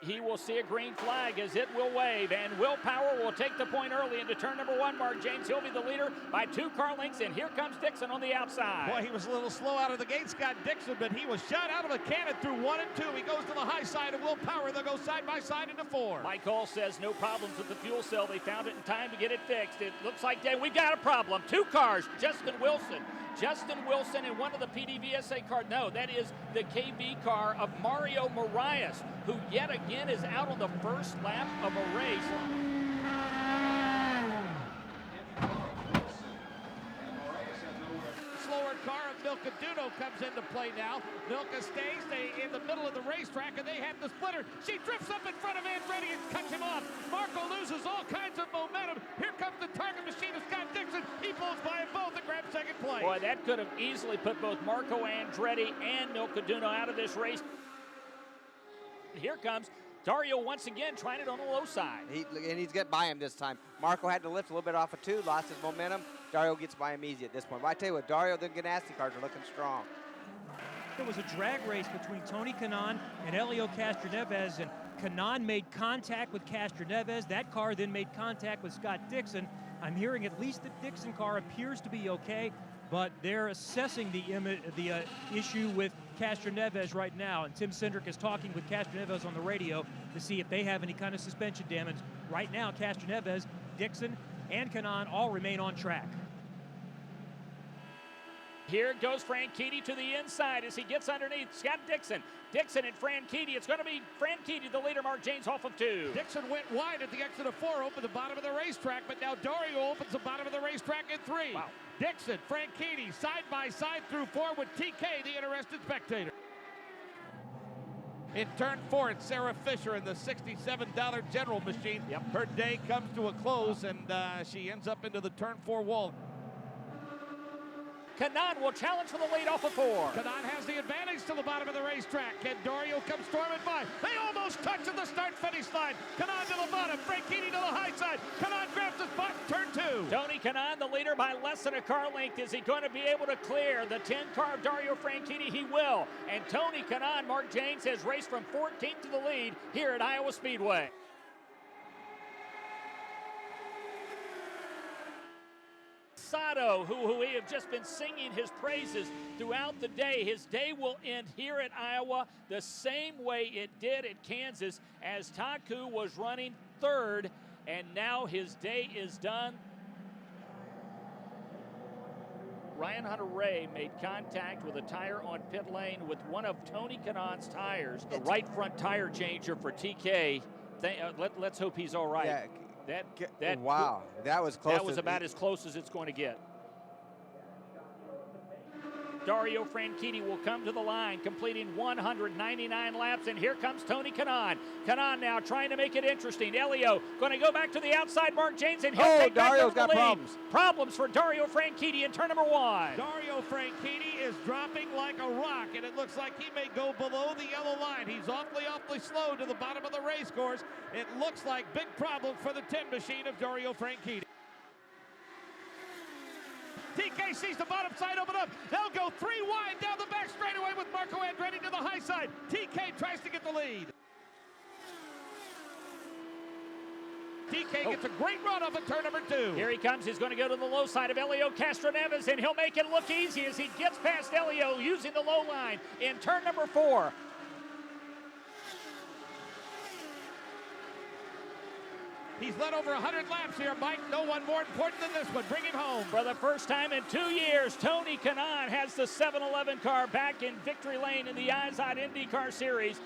He will see a green flag as it will wave, and Will Power will take the point early into turn number 1. Mark James, he'll be the leader by 2 car lengths, and here comes Dixon on the outside. Boy, he was a little slow out of the gate, Scott Dixon, but he was shot out of a cannon through 1 and 2. He goes to the high side of Will Power. They'll go side by side into 4. Mike Hall says no problems with the fuel cell. They found it in time to get it fixed. It looks like we've got a problem. 2 cars, Justin Wilson in one of the PDVSA cars. No, that is the KV car of Mario Marias, who yet again is out on the first lap of a race. Slower car of Milka Duno comes into play now. Milka stays in the middle of the racetrack, and they have the splitter. She drifts up in front of Andretti and cuts him off. Marco loses all kinds of momentum. Here comes the target machine of Scott Dixon. He pulls by them both and grabs second place. Boy, that could have easily put both Marco Andretti and Milka Duno out of this race. Here comes Dario once again trying it on the low side. And he's getting by him this time. Marco had to lift a little bit off of 2, lost his momentum. Dario gets by him easy at this point. But I tell you what, Dario, the Ganassi cars are looking strong. There was a drag race between Tony Kanaan and Helio Castroneves, and Kanaan made contact with Castroneves. That car then made contact with Scott Dixon. I'm hearing at least the Dixon car appears to be okay, but they're assessing the issue with Castroneves right now, and Tim Cindric is talking with Castroneves on the radio to see if they have any kind of suspension damage. Right now, Castroneves, Dixon, and Kanaan all remain on track. Here goes Franchitti to the inside as he gets underneath Scott Dixon. Dixon and Franchitti. It's going to be Franchitti, the leader. Mark James off of 2. Dixon went wide at the exit of 4, opened the bottom of the racetrack, but now Dario opens the bottom of the racetrack in 3. Wow. Dixon, Franchitti, side by side through 4 with TK, the interested spectator. In turn 4, it's Sarah Fisher in the $67 General machine. Yep. Her day comes to a close, and she ends up into the turn 4 wall. Kanaan will challenge for the lead off of 4. Kanaan has the advantage to the bottom of the racetrack. Can Dario come storming by? They almost touch at the start-finish line. Kanaan to the bottom, Franchitti to the high side. Kanaan grabs the spot in turn 2. Tony Kanaan, the leader by less than a car length. Is he going to be able to clear the 10 car of Dario Franchitti? He will. And Tony Kanaan, Mark James, has raced from 14th to the lead here at Iowa Speedway. Sato, who we have just been singing his praises throughout the day. His day will end here at Iowa the same way it did at Kansas, as Taku was running 3rd, and now his day is done. Ryan Hunter-Reay made contact with a tire on pit lane with one of Tony Kanaan's tires, the right front tire changer for TK. Let's hope he's all right. Yeah. Wow, that was close. That was about as close as it's going to get. Dario Franchitti will come to the line, completing 199 laps, and here comes Tony Kanaan. Kanaan now trying to make it interesting. Helio going to go back to the outside, Mark James, and he'll take back Dario's over the got lead. problems. Problems for Dario Franchitti in turn number 1. Dario Franchitti is dropping like a rock, and it looks like he may go below the yellow line. He's awfully slow to the bottom of the race course. It looks like big problems for the 10 machine of Dario Franchitti. TK sees the bottom side open up. They'll go 3 wide down the back straightaway with Marco Andretti to the high side. TK tries to get the lead. TK gets a great run off of turn number 2. Here he comes. He's going to go to the low side of Helio Castroneves, and he'll make it look easy as he gets past Helio using the low line in turn number 4. He's led over 100 laps here, Mike. No one more important than this one. Bring him home. For the first time in 2 years, Tony Kanaan has the 7-Eleven car back in victory lane in the IZOD IndyCar Series.